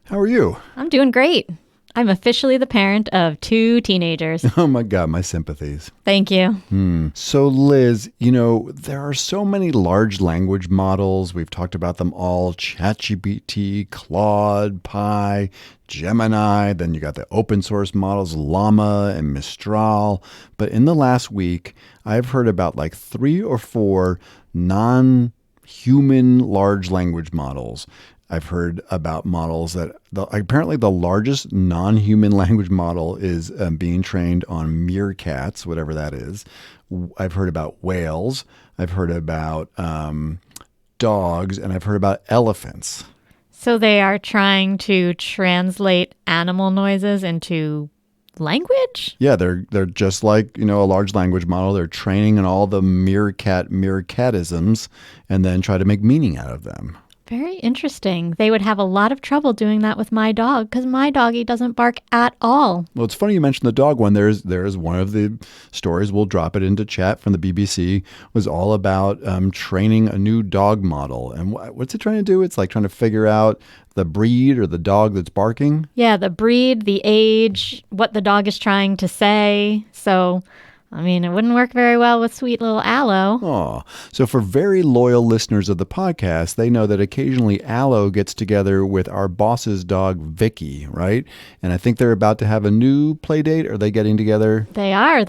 How are you? I'm doing great. I'm officially the parent of 2 teenagers. Oh my God, my sympathies. Thank you. So Liz, there are so many large language models. We've talked about them all: ChatGPT, Claude, Pi, Gemini. Then you got the open source models, Llama and Mistral. But in the last week, I've heard about like 3 or 4 non-human large language models. I've heard about models that apparently the largest non-human language model is being trained on meerkats, whatever that is. I've heard about whales. I've heard about dogs, and I've heard about elephants. So they are trying to translate animal noises into language? Yeah, they're just like, a large language model. They're training on all the meerkatisms and then try to make meaning out of them. Very interesting. They would have a lot of trouble doing that with my dog because my doggy doesn't bark at all. Well, it's funny you mentioned the dog one. There's one of the stories, we'll drop it into chat, from the BBC, was all about training a new dog model. And what's it trying to do? It's like trying to figure out the breed or the dog that's barking. Yeah, the breed, the age, what the dog is trying to say. So, it wouldn't work very well with sweet little Aloe. Oh, so for very loyal listeners of the podcast, they know that occasionally Aloe gets together with our boss's dog, Vicky, right? And I think they're about to have a new play date. Are they getting together? They are.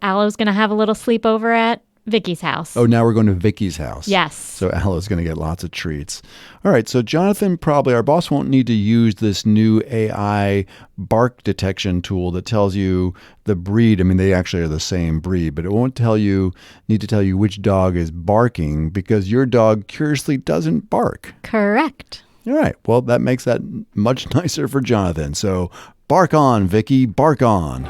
Aloe's going to have a little sleepover at Vicky's house. Oh, now we're going to Vicky's house. Yes. So Aloe's going to get lots of treats. All right. So Jonathan, probably our boss, won't need to use this new AI bark detection tool that tells you the breed. They actually are the same breed, but it won't need to tell you which dog is barking because your dog curiously doesn't bark. Correct. All right. Well, that makes that much nicer for Jonathan. So bark on, Vicky, bark on.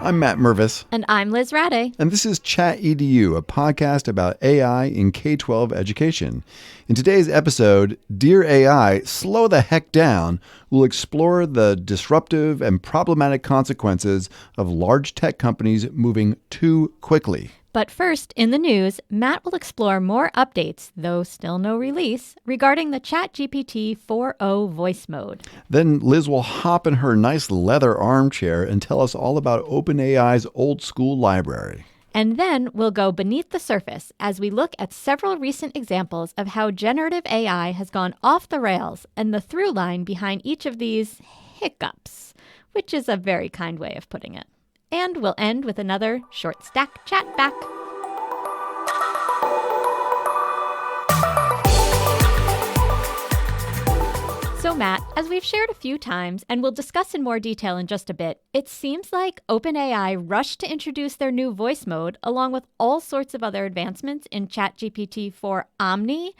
I'm Matt Mervis. And I'm Liz Rade. And this is ChatEDU, a podcast about AI in K-12 education. In today's episode, Dear AI, Slow the Heck Down, we'll explore the disruptive and problematic consequences of large tech companies moving too quickly. But first, in the news, Matt will explore more updates, though still no release, regarding the ChatGPT 4.0 voice mode. Then Liz will hop in her nice leather armchair and tell us all about OpenAI's old school library. And then we'll go beneath the surface as we look at several recent examples of how generative AI has gone off the rails and the through line behind each of these hiccups, which is a very kind way of putting it. And we'll end with another short stack chat back. So Matt, as we've shared a few times, and we'll discuss in more detail in just a bit, it seems like OpenAI rushed to introduce their new voice mode along with all sorts of other advancements in ChatGPT 4 Omni.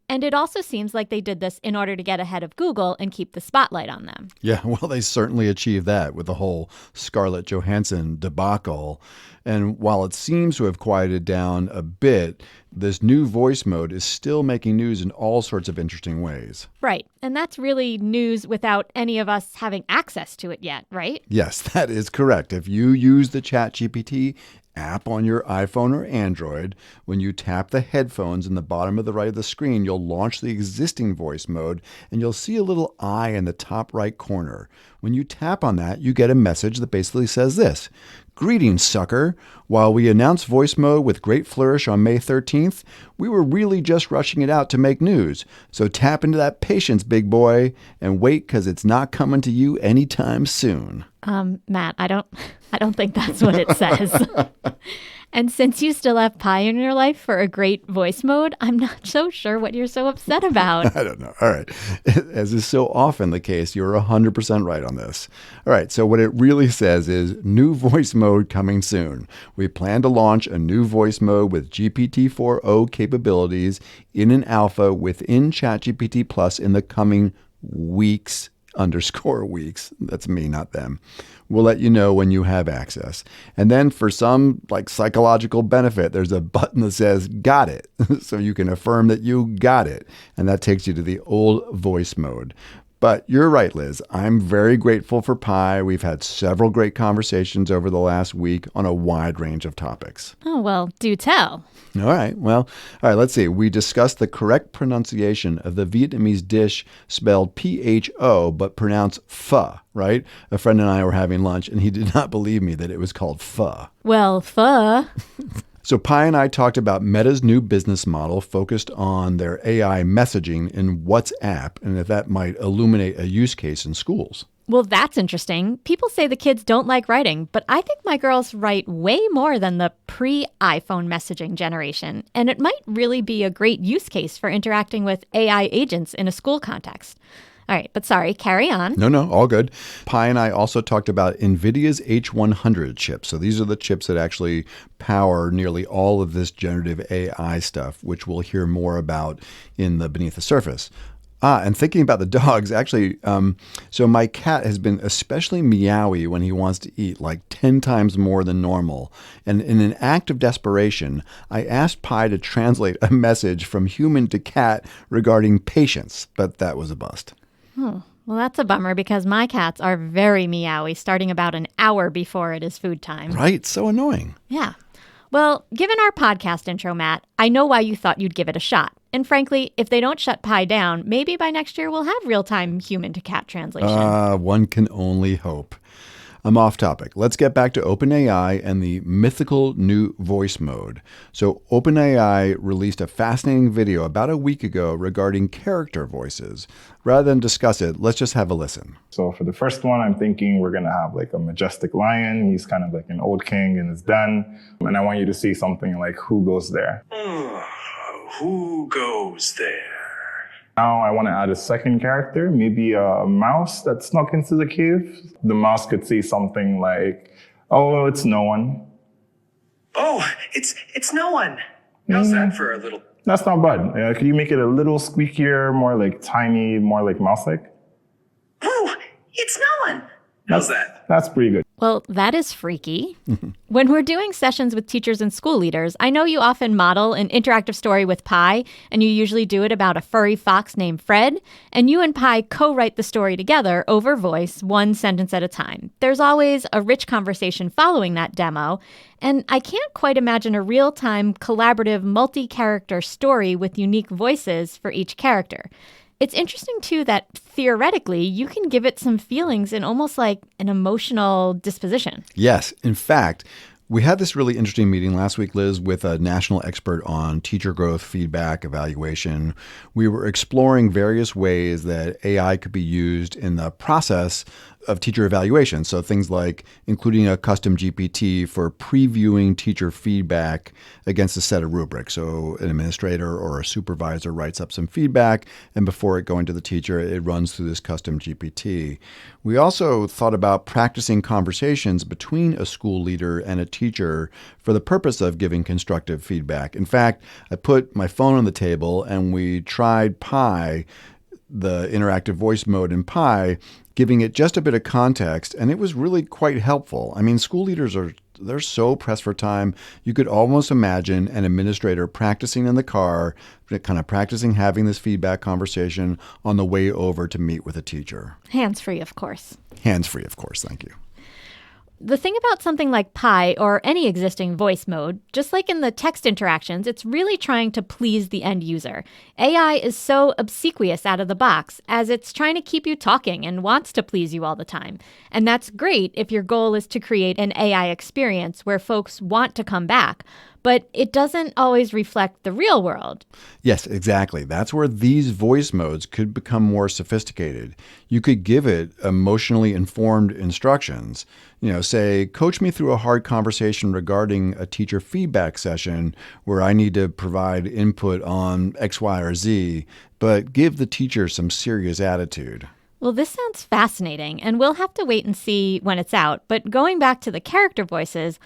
And it also seems like they did this in order to get ahead of Google and keep the spotlight on them. Yeah, well, they certainly achieved that with the whole Scarlett Johansson debacle. And while it seems to have quieted down a bit, this new voice mode is still making news in all sorts of interesting ways. Right. And that's really news without any of us having access to it yet, right? Yes, that is correct. If you use the ChatGPT app on your iPhone or Android, when you tap the headphones in the bottom of the right of the screen, you'll launch the existing voice mode and you'll see a little eye in the top right corner. When you tap on that, you get a message that basically says this: "Greetings, sucker. While we announced voice mode with great flourish on May 13th, we were really just rushing it out to make news. So tap into that patience, big boy, and wait, because it's not coming to you anytime soon." Matt, I don't think that's what it says. And since you still have Pi in your life for a great voice mode, I'm not so sure what you're so upset about. I don't know. All right. As is so often the case, you're 100% right on this. All right. So what it really says is new voice mode coming soon. We plan to launch a new voice mode with GPT 4.0 capabilities in an alpha within ChatGPT Plus in the coming weeks. _weeks. That's me, not them. We'll let you know when you have access. And then for some psychological benefit, there's a button that says got it. So you can affirm that you got it. And that takes you to the old voice mode. But you're right, Liz. I'm very grateful for Pi. We've had several great conversations over the last week on a wide range of topics. Oh, well, do tell. All right. Well, all right, let's see. We discussed the correct pronunciation of the Vietnamese dish spelled P-H-O, but pronounced pho, right? A friend and I were having lunch, and he did not believe me that it was called pho. Well, pho. So Pi and I talked about Meta's new business model focused on their AI messaging in WhatsApp and if that might illuminate a use case in schools. Well, that's interesting. People say the kids don't like writing, but I think my girls write way more than the pre-iPhone messaging generation, and it might really be a great use case for interacting with AI agents in a school context. All right, but sorry, carry on. No, all good. Pi and I also talked about NVIDIA's H100 chips. So these are the chips that actually power nearly all of this generative AI stuff, which we'll hear more about in the Beneath the Surface. And thinking about the dogs, actually, so my cat has been especially meowy when he wants to eat, like 10 times more than normal. And in an act of desperation, I asked Pi to translate a message from human to cat regarding patience, but that was a bust. Oh, well, that's a bummer because my cats are very meowy, starting about an hour before it is food time. Right, so annoying. Yeah. Well, given our podcast intro, Matt, I know why you thought you'd give it a shot. And frankly, if they don't shut Pi down, maybe by next year we'll have real-time human-to-cat translation. One can only hope. I'm off topic. Let's get back to OpenAI and the mythical new voice mode. So OpenAI released a fascinating video about a week ago regarding character voices. Rather than discuss it, let's just have a listen. So for the first one, I'm thinking we're going to have like a majestic lion. He's kind of like an old king in his den. And I want you to see something like, who goes there? Who goes there? Now I want to add a second character, maybe a mouse that snuck into the cave. The mouse could say something like, oh, it's no one. Oh, it's no one. How's that for a little... That's not bad. Could you make it a little squeakier, more like tiny, more like mouse-like? Oh, it's no one. How's that? That's pretty good. Well, that is freaky. When we're doing sessions with teachers and school leaders, I know you often model an interactive story with Pi, and you usually do it about a furry fox named Fred, and you and Pi co-write the story together over voice, one sentence at a time. There's always a rich conversation following that demo, and I can't quite imagine a real-time, collaborative, multi-character story with unique voices for each character. It's interesting, too, that theoretically you can give it some feelings in almost like an emotional disposition. Yes. In fact, we had this really interesting meeting last week, Liz, with a national expert on teacher growth, feedback, evaluation. We were exploring various ways that AI could be used in the process of teacher evaluation. So things like including a custom GPT for previewing teacher feedback against a set of rubrics. So an administrator or a supervisor writes up some feedback, and before it going to the teacher, it runs through this custom GPT. We also thought about practicing conversations between a school leader and a teacher for the purpose of giving constructive feedback. In fact, I put my phone on the table and we tried Pi, the interactive voice mode in Pi, giving it just a bit of context, and it was really quite helpful. I mean, school leaders they're so pressed for time. You could almost imagine an administrator practicing in the car, kind of practicing having this feedback conversation on the way over to meet with a teacher. Hands-free, of course. Hands-free, of course. Thank you. The thing about something like Pi or any existing voice mode, just like in the text interactions, it's really trying to please the end user. AI is so obsequious out of the box, as it's trying to keep you talking and wants to please you all the time. And that's great if your goal is to create an AI experience where folks want to come back. But it doesn't always reflect the real world. Yes, exactly. That's where these voice modes could become more sophisticated. You could give it emotionally informed instructions. Say, coach me through a hard conversation regarding a teacher feedback session where I need to provide input on X, Y, or Z, but give the teacher some serious attitude. Well, this sounds fascinating, and we'll have to wait and see when it's out. But going back to the character voices,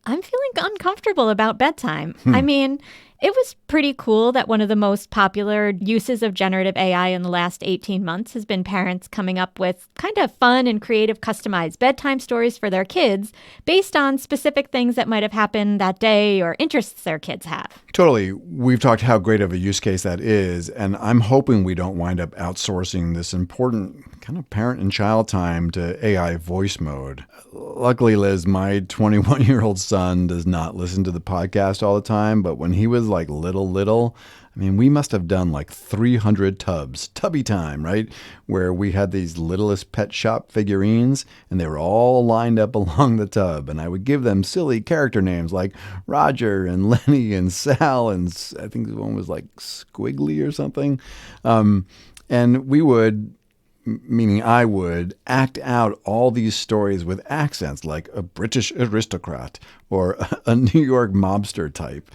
I'm feeling uncomfortable about bedtime. I mean, It was pretty cool that one of the most popular uses of generative AI in the last 18 months has been parents coming up with kind of fun and creative customized bedtime stories for their kids based on specific things that might have happened that day or interests their kids have. Totally. We've talked how great of a use case that is, and I'm hoping we don't wind up outsourcing this important kind of parent and child time to AI voice mode. Luckily, Liz, my 21-year-old son does not listen to the podcast all the time, but when he was like little, I mean, we must have done like 300 tubby time, right? Where we had these littlest pet shop figurines and they were all lined up along the tub. And I would give them silly character names like Roger and Lenny and Sal. And I think one was like Squiggly or something. And we would, meaning I would, act out all these stories with accents like a British aristocrat or a New York mobster type.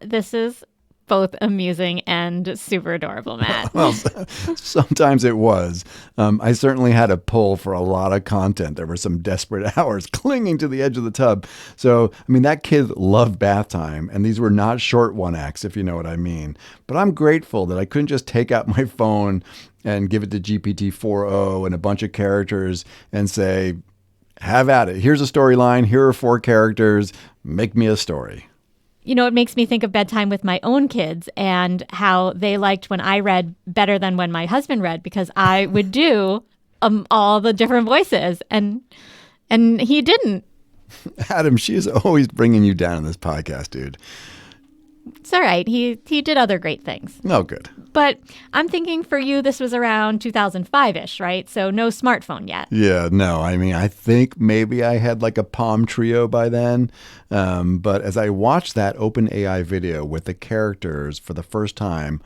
This is both amusing and super adorable, Matt. Well, sometimes it was. I certainly had a pull for a lot of content. There were some desperate hours clinging to the edge of the tub. So, I mean, that kid loved bath time, and these were not short one-acts, if you know what I mean. But I'm grateful that I couldn't just take out my phone and give it to GPT-4o and a bunch of characters and say, have at it. Here's a storyline. Here are 4 characters. Make me a story. You know, it makes me think of bedtime with my own kids and how they liked when I read better than when my husband read because I would do all the different voices and he didn't. Adam, she is always bringing you down in this podcast, dude. It's all right. He did other great things. Oh, good. But I'm thinking for you, this was around 2005-ish, right? So no smartphone yet. Yeah, no. I mean, I think maybe I had like a Palm Trio by then. But as I watched that OpenAI video with the characters for the first time,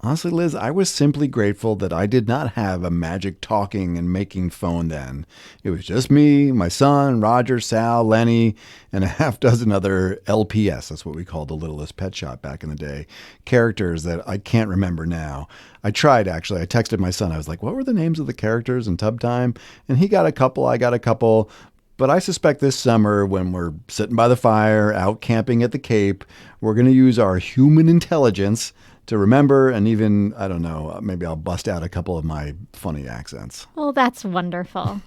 honestly, Liz, I was simply grateful that I did not have a magic talking and making phone then. It was just me, my son, Roger, Sal, Lenny, and a half dozen other LPS. That's what we called the Littlest Pet Shop back in the day. Characters that I can't remember now. I tried, actually. I texted my son. I was like, what were the names of the characters in Tub Time? And he got a couple. I got a couple. But I suspect this summer, when we're sitting by the fire, out camping at the Cape, we're going to use our human intelligence to remember, and even, I don't know, maybe I'll bust out a couple of my funny accents. Well, that's wonderful.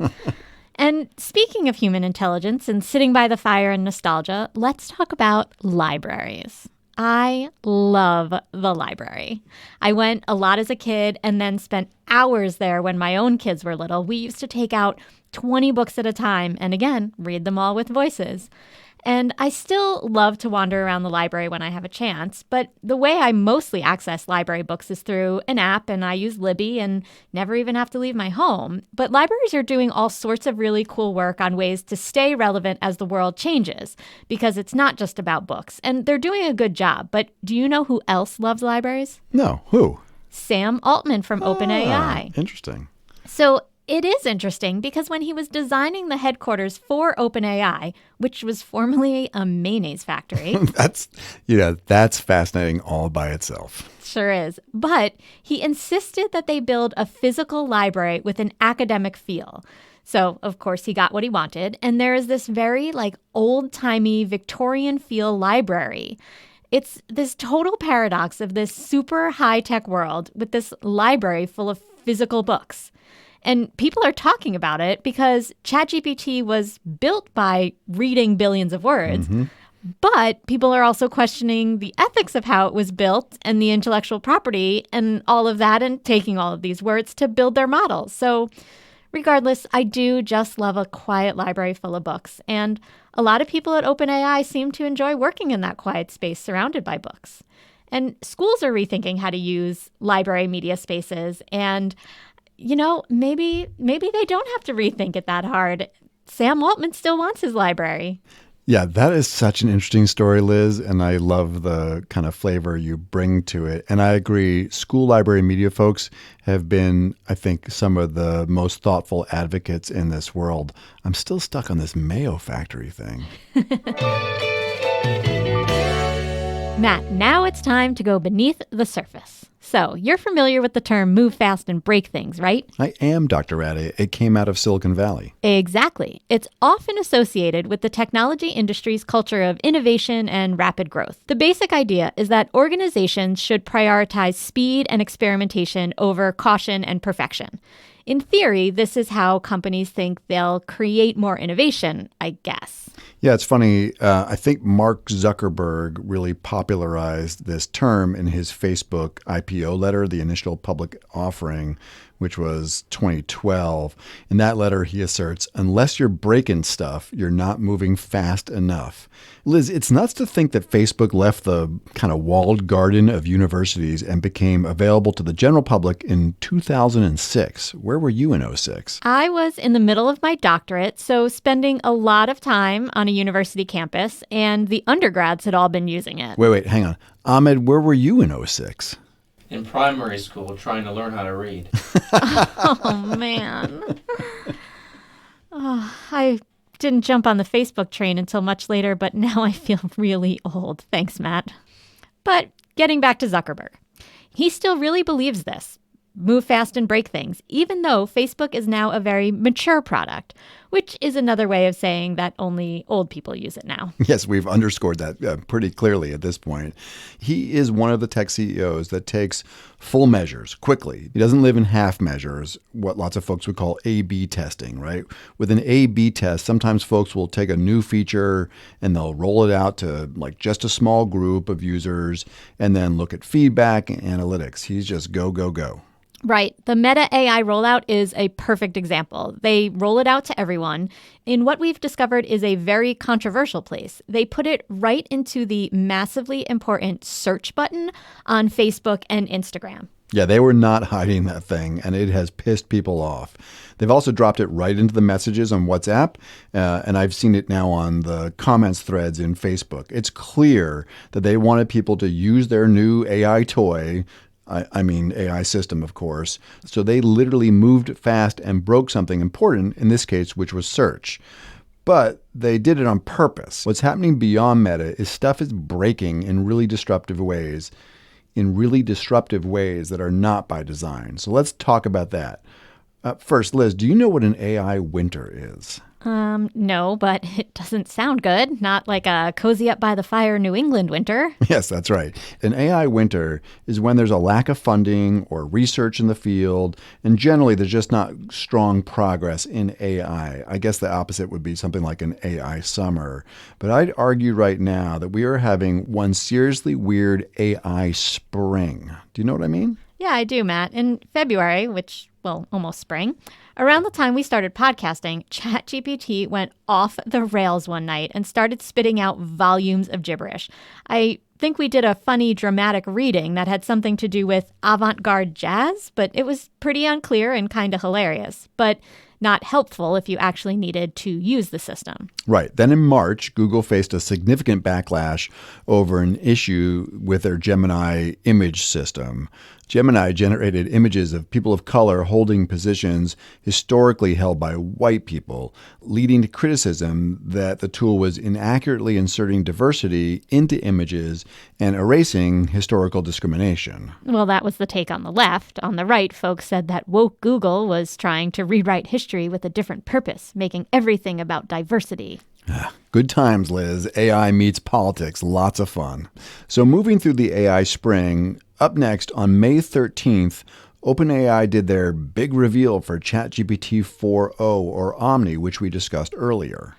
And speaking of human intelligence and sitting by the fire and nostalgia, let's talk about libraries. I love the library. I went a lot as a kid and then spent hours there when my own kids were little. We used to take out 20 books at a time and, again, read them all with voices. And I still love to wander around the library when I have a chance, but the way I mostly access library books is through an app, and I use Libby and never even have to leave my home. But libraries are doing all sorts of really cool work on ways to stay relevant as the world changes, because it's not just about books. And they're doing a good job. But do you know who else loves libraries? No, who? Sam Altman from OpenAI. Interesting. So it is interesting because when he was designing the headquarters for OpenAI, which was formerly a mayonnaise factory. That's fascinating all by itself. Sure is. But he insisted that they build a physical library with an academic feel. So, of course, he got what he wanted. And there is this very old-timey Victorian feel library. It's this total paradox of this super high-tech world with this library full of physical books. And people are talking about it because ChatGPT was built by reading billions of words. Mm-hmm. But people are also questioning the ethics of how it was built and the intellectual property and all of that, and taking all of these words to build their models. So regardless, I do just love a quiet library full of books. And a lot of people at OpenAI seem to enjoy working in that quiet space surrounded by books. And schools are rethinking how to use library media spaces. And maybe they don't have to rethink it that hard. Sam Altman still wants his library. Yeah, that is such an interesting story, Liz, and I love the kind of flavor you bring to it. And I agree, school library media folks have been, I think, some of the most thoughtful advocates in this world. I'm still stuck on this Mayo factory thing. Matt, now it's time to go beneath the surface. So, you're familiar with the term move fast and break things, right? I am, Dr. Ratty. It came out of Silicon Valley. Exactly. It's often associated with the technology industry's culture of innovation and rapid growth. The basic idea is that organizations should prioritize speed and experimentation over caution and perfection. In theory, this is how companies think they'll create more innovation, I guess. Yeah, it's funny. I think Mark Zuckerberg really popularized this term in his Facebook IPO letter, the initial public offering, which was 2012. In that letter, he asserts, unless you're breaking stuff, you're not moving fast enough. Liz, it's nuts to think that Facebook left the kind of walled garden of universities and became available to the general public in 2006. Where were you in 06? I was in the middle of my doctorate, so spending a lot of time on a university campus, and the undergrads had all been using it. Wait, hang on. Ahmed, where were you in 06? In primary school, trying to learn how to read. Oh, man. I didn't jump on the Facebook train until much later, but now I feel really old. Thanks, Matt. But getting back to Zuckerberg, he still really believes this. Move fast and break things, even though Facebook is now a very mature product, which is another way of saying that only old people use it now. Yes, we've underscored that pretty clearly at this point. He is one of the tech CEOs that takes full measures quickly. He doesn't live in half measures, what lots of folks would call A/B testing, right? With an A/B test, sometimes folks will take a new feature and they'll roll it out to like just a small group of users and then look at feedback and analytics. He's just go, go, go. Right. The Meta AI rollout is a perfect example. They roll it out to everyone in what we've discovered is a very controversial place. They put it right into the massively important search button on Facebook and Instagram. Yeah, they were not hiding that thing, and it has pissed people off. They've also dropped it right into the messages on WhatsApp, and I've seen it now on the comments threads in Facebook. It's clear that they wanted people to use their new AI toy, I mean AI system, of course. So they literally moved fast and broke something important, in this case, which was search. But they did it on purpose. What's happening beyond Meta is stuff is breaking in really disruptive ways that are not by design. So let's talk about that. First, Liz, do you know what an AI winter is? No, but it doesn't sound good. Not like a cozy up by the fire New England winter. Yes, that's right. An AI winter is when there's a lack of funding or research in the field, and generally there's just not strong progress in AI. I guess the opposite would be something like an AI summer. But I'd argue right now that we are having one seriously weird AI spring. Do you know what I mean? Yeah, I do, Matt. In February, almost spring, around the time we started podcasting, ChatGPT went off the rails one night and started spitting out volumes of gibberish. I think we did a funny, dramatic reading that had something to do with avant-garde jazz, but it was pretty unclear and kind of hilarious, but not helpful if you actually needed to use the system. Right. Then in March, Google faced a significant backlash over an issue with their Gemini image system. Gemini generated images of people of color holding positions historically held by white people, leading to criticism that the tool was inaccurately inserting diversity into images and erasing historical discrimination. Well, that was the take on the left. On the right, folks said that woke Google was trying to rewrite history with a different purpose, making everything about diversity. Good times, Liz. AI meets politics. Lots of fun. So moving through the AI spring, up next on May 13th, OpenAI did their big reveal for ChatGPT 4.0 or Omni, which we discussed earlier.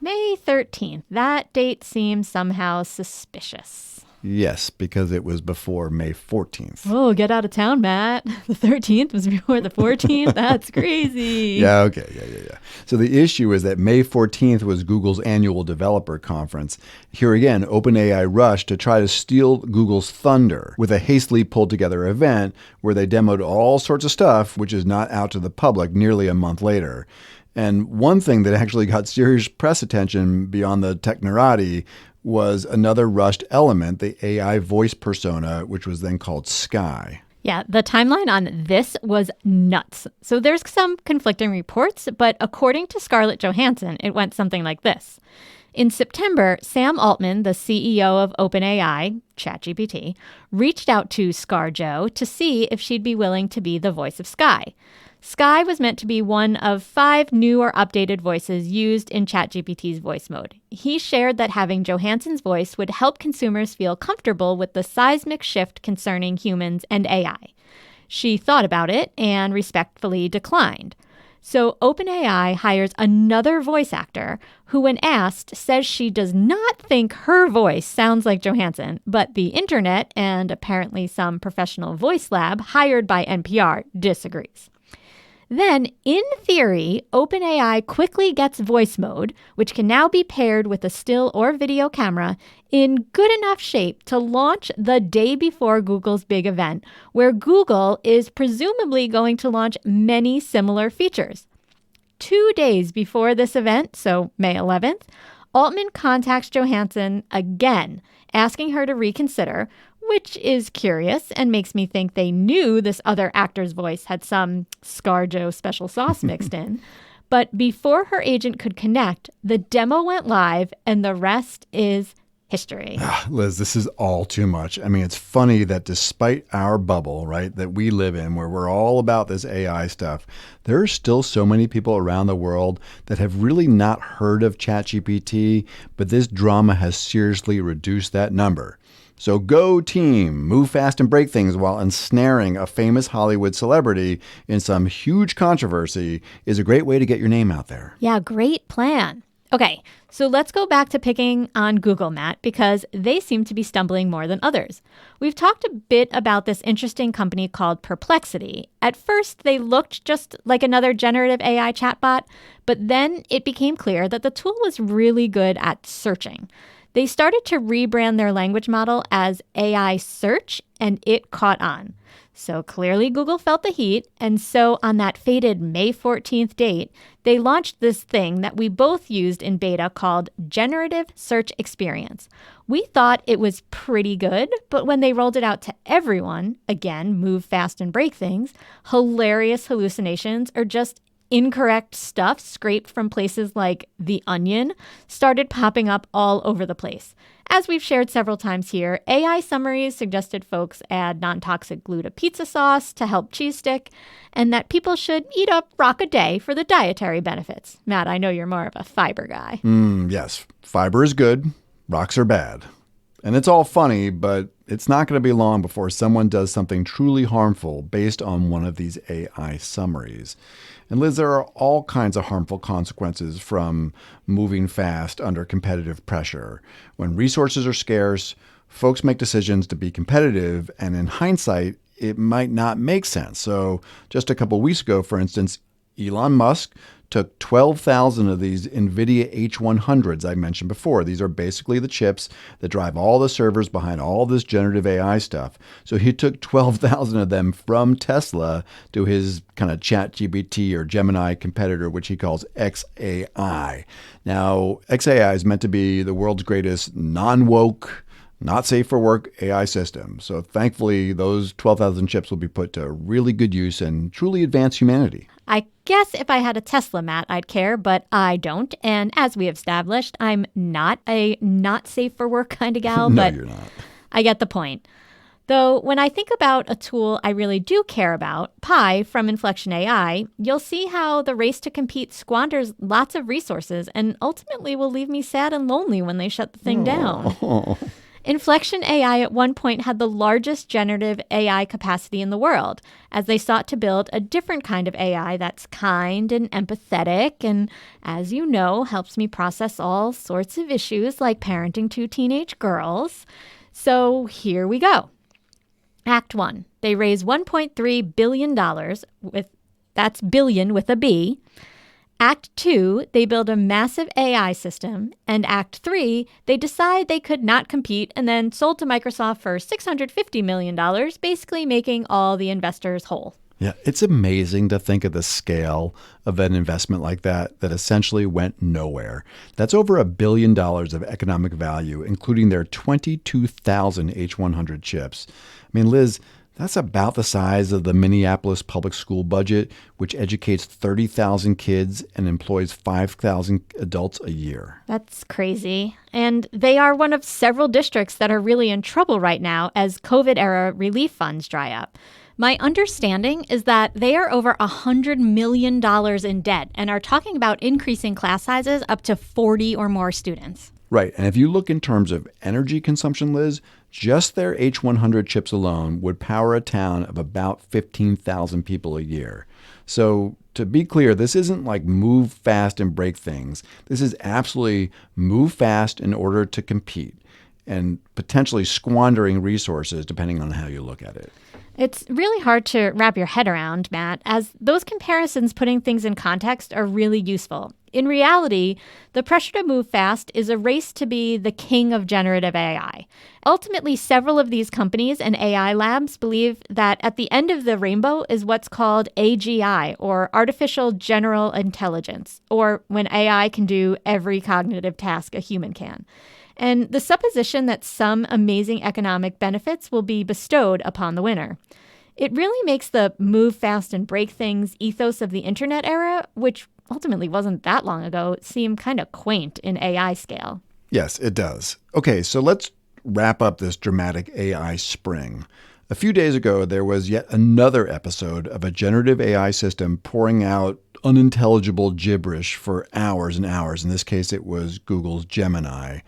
May 13th. That date seems somehow suspicious. Yes, because it was before May 14th. Oh, get out of town, Matt. The 13th was before the 14th? That's crazy. Yeah, okay. Yeah. So the issue is that May 14th was Google's annual developer conference. Here again, OpenAI rushed to try to steal Google's thunder with a hastily pulled together event where they demoed all sorts of stuff, which is not out to the public nearly a month later. And one thing that actually got serious press attention beyond the technorati was another rushed element, the AI voice persona, which was then called Sky. Yeah, the timeline on this was nuts. So there's some conflicting reports, but according to Scarlett Johansson, it went something like this. In September, Sam Altman, the CEO of OpenAI, ChatGPT, reached out to ScarJo to see if she'd be willing to be the voice of Sky. Sky was meant to be one of 5 new or updated voices used in ChatGPT's voice mode. He shared that having Johansson's voice would help consumers feel comfortable with the seismic shift concerning humans and AI. She thought about it and respectfully declined. So OpenAI hires another voice actor who, when asked, says she does not think her voice sounds like Johansson, but the internet and apparently some professional voice lab hired by NPR disagrees. Then, in theory, OpenAI quickly gets voice mode, which can now be paired with a still or video camera, in good enough shape to launch the day before Google's big event, where Google is presumably going to launch many similar features. 2 days before this event, so May 11th, Altman contacts Johansson again, asking her to reconsider, which is curious and makes me think they knew this other actor's voice had some ScarJo special sauce mixed in. But before her agent could connect, the demo went live and the rest is history. Liz, this is all too much. I mean, it's funny that despite our bubble, right, that we live in, where we're all about this AI stuff, there are still so many people around the world that have really not heard of ChatGPT, but this drama has seriously reduced that number. So go team, move fast and break things while ensnaring a famous Hollywood celebrity in some huge controversy is a great way to get your name out there. Yeah, great plan. Okay, so let's go back to picking on Google, Matt, because they seem to be stumbling more than others. We've talked a bit about this interesting company called Perplexity. At first, they looked just like another generative AI chatbot, but then it became clear that the tool was really good at searching. They started to rebrand their language model as AI Search, and it caught on. So clearly Google felt the heat, and so on that fated May 14th date, they launched this thing that we both used in beta called Generative Search Experience. We thought it was pretty good, but when they rolled it out to everyone, again, move fast and break things, hilarious hallucinations or just incorrect stuff scraped from places like The Onion started popping up all over the place. As we've shared several times here, AI summaries suggested folks add non-toxic glue to pizza sauce to help cheese stick, and that people should eat a rock a day for the dietary benefits. Matt, I know you're more of a fiber guy. Yes, fiber is good, rocks are bad. And it's all funny, but it's not going to be long before someone does something truly harmful based on one of these AI summaries. And Liz, there are all kinds of harmful consequences from moving fast under competitive pressure. When resources are scarce, folks make decisions to be competitive, and in hindsight, it might not make sense. So just a couple weeks ago, for instance, Elon Musk took 12,000 of these NVIDIA H100s I mentioned before. These are basically the chips that drive all the servers behind all this generative AI stuff. So he took 12,000 of them from Tesla to his kind of ChatGPT or Gemini competitor, which he calls XAI. Now, XAI is meant to be the world's greatest non-woke, not safe for work AI system. So thankfully, those 12,000 chips will be put to really good use and truly advance humanity. I guess if I had a Tesla, Matt, I'd care, but I don't. And as we have established, I'm not a not safe for work kind of gal, No, but you're not. I get the point. Though when I think about a tool I really do care about, Pi from Inflection AI, you'll see how the race to compete squanders lots of resources and ultimately will leave me sad and lonely when they shut the thing down. Inflection AI at one point had the largest generative AI capacity in the world, as they sought to build a different kind of AI that's kind and empathetic and, as you know, helps me process all sorts of issues like parenting 2 teenage girls. So here we go. Act 1. They raise $1.3 billion, that's billion with a B. Act 2, they build a massive AI system. And Act 3, they decide they could not compete and then sold to Microsoft for $650 million, basically making all the investors whole. Yeah, it's amazing to think of the scale of an investment like that essentially went nowhere. That's over $1 billion of economic value, including their 22,000 H100 chips. I mean, Liz, That's about the size of the Minneapolis public school budget, which educates 30,000 kids and employs 5,000 adults a year. That's crazy. And they are one of several districts that are really in trouble right now as COVID-era relief funds dry up. My understanding is that they are over $100 million in debt and are talking about increasing class sizes up to 40 or more students. Right. And if you look in terms of energy consumption, Liz, just their H100 chips alone would power a town of about 15,000 people a year. So to be clear, this isn't like move fast and break things. This is absolutely move fast in order to compete and potentially squandering resources depending on how you look at it. It's really hard to wrap your head around, Matt, as those comparisons putting things in context are really useful. In reality, the pressure to move fast is a race to be the king of generative AI. Ultimately, several of these companies and AI labs believe that at the end of the rainbow is what's called AGI, or artificial general intelligence, or when AI can do every cognitive task a human can. And the supposition that some amazing economic benefits will be bestowed upon the winner. It really makes the move fast and break things ethos of the internet era, which ultimately wasn't that long ago, seem kind of quaint in AI scale. Yes, it does. Okay, so let's wrap up this dramatic AI spring. A few days ago, there was yet another episode of a generative AI system pouring out unintelligible gibberish for hours and hours. In this case, it was Google's Gemini.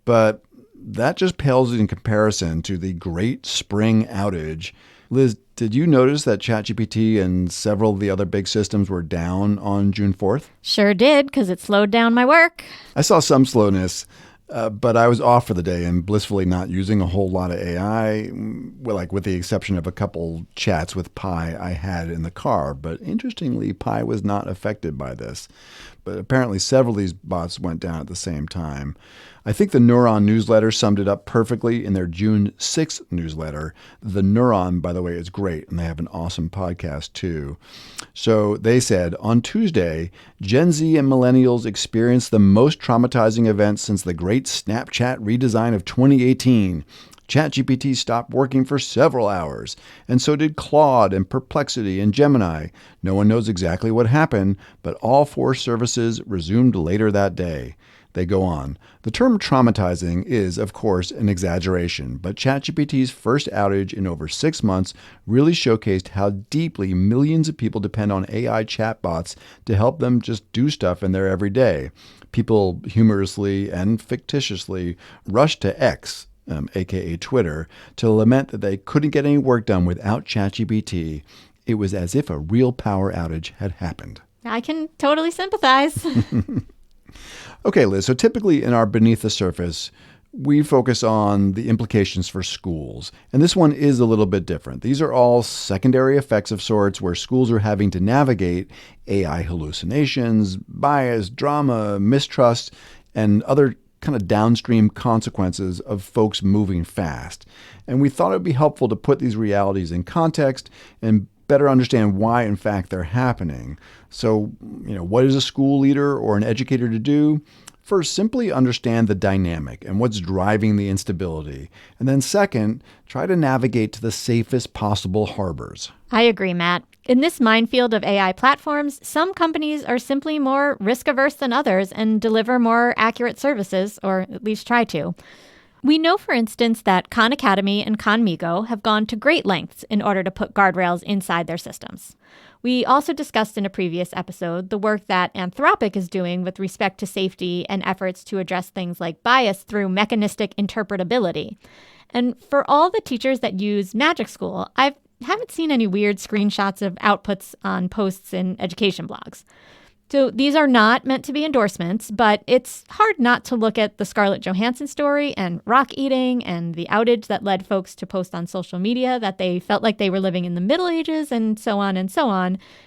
But that just pales in comparison to the great spring outage. Liz, did you notice that ChatGPT and several of the other big systems were down on June 4th? Sure did, because it slowed down my work. I saw some slowness, but I was off for the day and blissfully not using a whole lot of AI, with the exception of a couple chats with Pi I had in the car. But interestingly, Pi was not affected by this. But apparently several of these bots went down at the same time. I think the Neuron newsletter summed it up perfectly in their June 6th newsletter. The Neuron, by the way, is great, and they have an awesome podcast too. So they said, on Tuesday, Gen Z and millennials experienced the most traumatizing event since the great Snapchat redesign of 2018. ChatGPT stopped working for several hours, and so did Claude and Perplexity and Gemini. No one knows exactly what happened, but all four services resumed later that day. They go on. The term traumatizing is, of course, an exaggeration, but ChatGPT's first outage in over 6 months really showcased how deeply millions of people depend on AI chatbots to help them just do stuff in their everyday. People humorously and fictitiously rush to X, aka Twitter, to lament that they couldn't get any work done without ChatGPT. It was as if a real power outage had happened. I can totally sympathize. Okay, Liz, so typically in our Beneath the Surface, we focus on the implications for schools. And this one is a little bit different. These are all secondary effects of sorts where schools are having to navigate AI hallucinations, bias, drama, mistrust, and other kind of downstream consequences of folks moving fast. And we thought it would be helpful to put these realities in context and better understand why, in fact, they're happening. So, what is a school leader or an educator to do? First, simply understand the dynamic and what's driving the instability. And then second, try to navigate to the safest possible harbors. I agree, Matt. In this minefield of AI platforms, some companies are simply more risk-averse than others and deliver more accurate services, or at least try to. We know, for instance, that Khan Academy and Khanmigo have gone to great lengths in order to put guardrails inside their systems. We also discussed in a previous episode the work that Anthropic is doing with respect to safety and efforts to address things like bias through mechanistic interpretability. And for all the teachers that use Magic School, I haven't seen any weird screenshots of outputs on posts in education blogs. So these are not meant to be endorsements, but it's hard not to look at the Scarlett Johansson story and rock eating and the outage that led folks to post on social media that they felt like they were living in the Middle Ages and so on,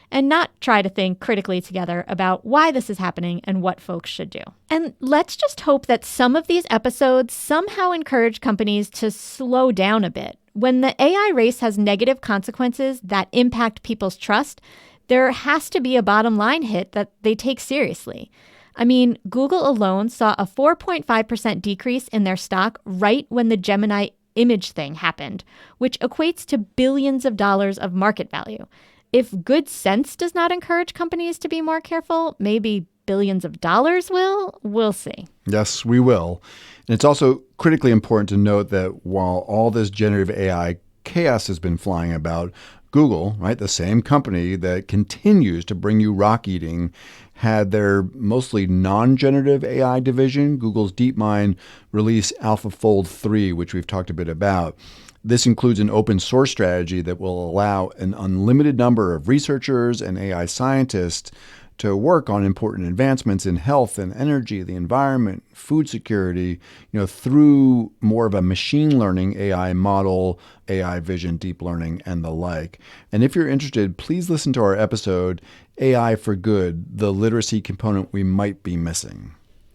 and not try to think critically together about why this is happening and what folks should do. And let's just hope that some of these episodes somehow encourage companies to slow down a bit. When the AI race has negative consequences that impact people's trust, there has to be a bottom line hit that they take seriously. I mean, Google alone saw a 4.5% decrease in their stock right when the Gemini image thing happened, which equates to billions of dollars of market value. If good sense does not encourage companies to be more careful, maybe billions of dollars will? We'll see. Yes, we will. And it's also critically important to note that while all this generative AI chaos has been flying about, Google, right, the same company that continues to bring you rock eating, had their mostly non-generative AI division, Google's DeepMind, release AlphaFold 3, which we've talked a bit about. This includes an open source strategy that will allow an unlimited number of researchers and AI scientists to work on important advancements in health and energy, the environment, food security, through more of a machine learning AI model, AI vision, deep learning, and the like. And if you're interested, please listen to our episode, AI for Good, the literacy component we might be missing.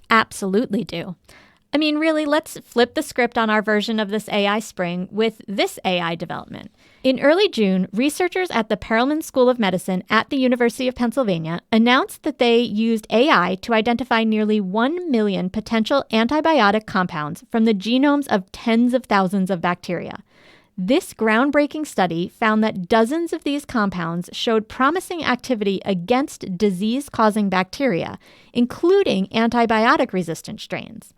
Absolutely do. I mean, really, let's flip the script on our version of this AI spring with this AI development. In early June, researchers at the Perelman School of Medicine at the University of Pennsylvania announced that they used AI to identify nearly 1 million potential antibiotic compounds from the genomes of tens of thousands of bacteria. This groundbreaking study found that dozens of these compounds showed promising activity against disease-causing bacteria, including antibiotic-resistant strains.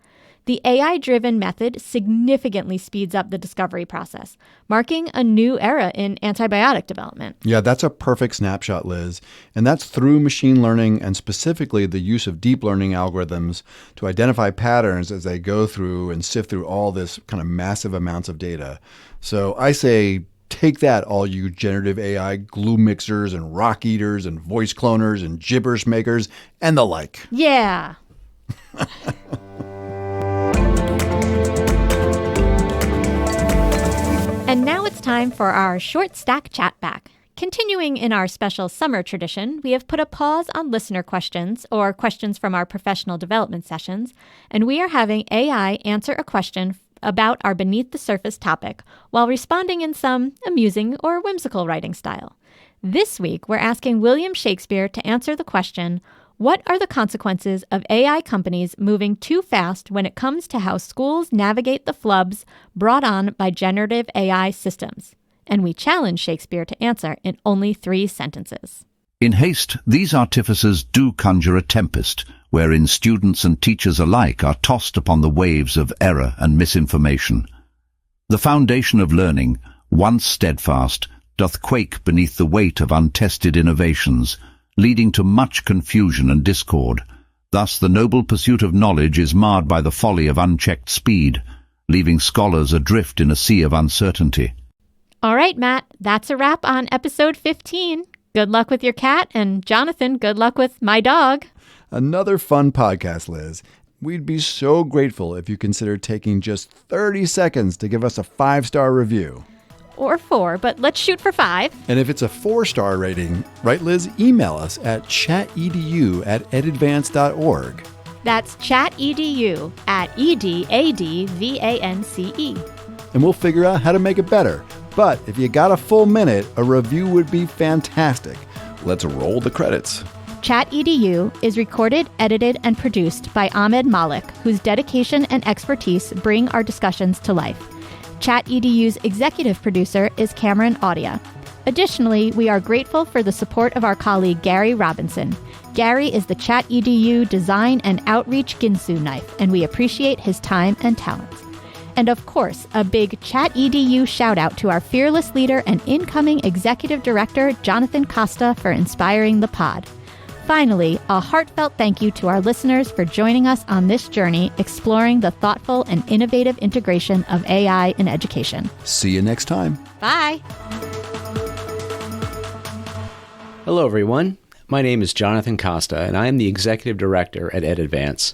The AI-driven method significantly speeds up the discovery process, marking a new era in antibiotic development. Yeah, that's a perfect snapshot, Liz. And that's through machine learning and specifically the use of deep learning algorithms to identify patterns as they go through and sift through all this kind of massive amounts of data. So I say, take that, all you generative AI glue mixers and rock eaters and voice cloners and gibberish makers and the like. Yeah. And now it's time for our short stack chat back. Continuing in our special summer tradition, we have put a pause on listener questions or questions from our professional development sessions, and we are having AI answer a question about our Beneath the Surface topic while responding in some amusing or whimsical writing style. This week, we're asking William Shakespeare to answer the question, what are the consequences of AI companies moving too fast when it comes to how schools navigate the flubs brought on by generative AI systems? And we challenge Shakespeare to answer in only 3 sentences. In haste, these artificers do conjure a tempest, wherein students and teachers alike are tossed upon the waves of error and misinformation. The foundation of learning, once steadfast, doth quake beneath the weight of untested innovations, leading to much confusion and discord. Thus the noble pursuit of knowledge is marred by the folly of unchecked speed, leaving scholars adrift in a sea of uncertainty. All right, Matt, that's a wrap on episode 15. Good luck with your cat, and Jonathan, good luck with my dog. Another fun podcast, Liz. We'd be so grateful if you consider taking just 30 seconds to give us a 5-star review. Or 4, but let's shoot for 5. And if it's a 4-star rating, right, Liz, email us at chatedu@edadvance.org. That's ChatEDU at EDADVANCE. And we'll figure out how to make it better. But if you got a full minute, a review would be fantastic. Let's roll the credits. ChatEDU is recorded, edited, and produced by Ahmed Malik, whose dedication and expertise bring our discussions to life. ChatEDU's executive producer is Cameron Audia. Additionally, we are grateful for the support of our colleague Gary Robinson. Gary is the ChatEDU Design and Outreach Ginsu Knife, and we appreciate his time and talents. And of course, a big ChatEDU shout out to our fearless leader and incoming executive director, Jonathan Costa, for inspiring the pod. Finally, a heartfelt thank you to our listeners for joining us on this journey exploring the thoughtful and innovative integration of AI in education. See you next time. Bye. Hello, everyone. My name is Jonathan Costa, and I am the Executive Director at EdAdvance.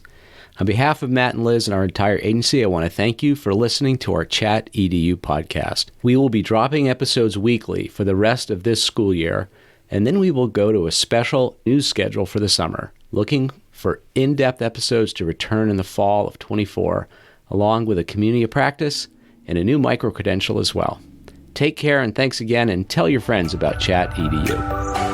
On behalf of Matt and Liz and our entire agency, I want to thank you for listening to our ChatEDU podcast. We will be dropping episodes weekly for the rest of this school year, and then we will go to a special news schedule for the summer, looking for in-depth episodes to return in the fall of 24, along with a community of practice and a new micro-credential as well. Take care, and thanks again, and tell your friends about ChatEDU.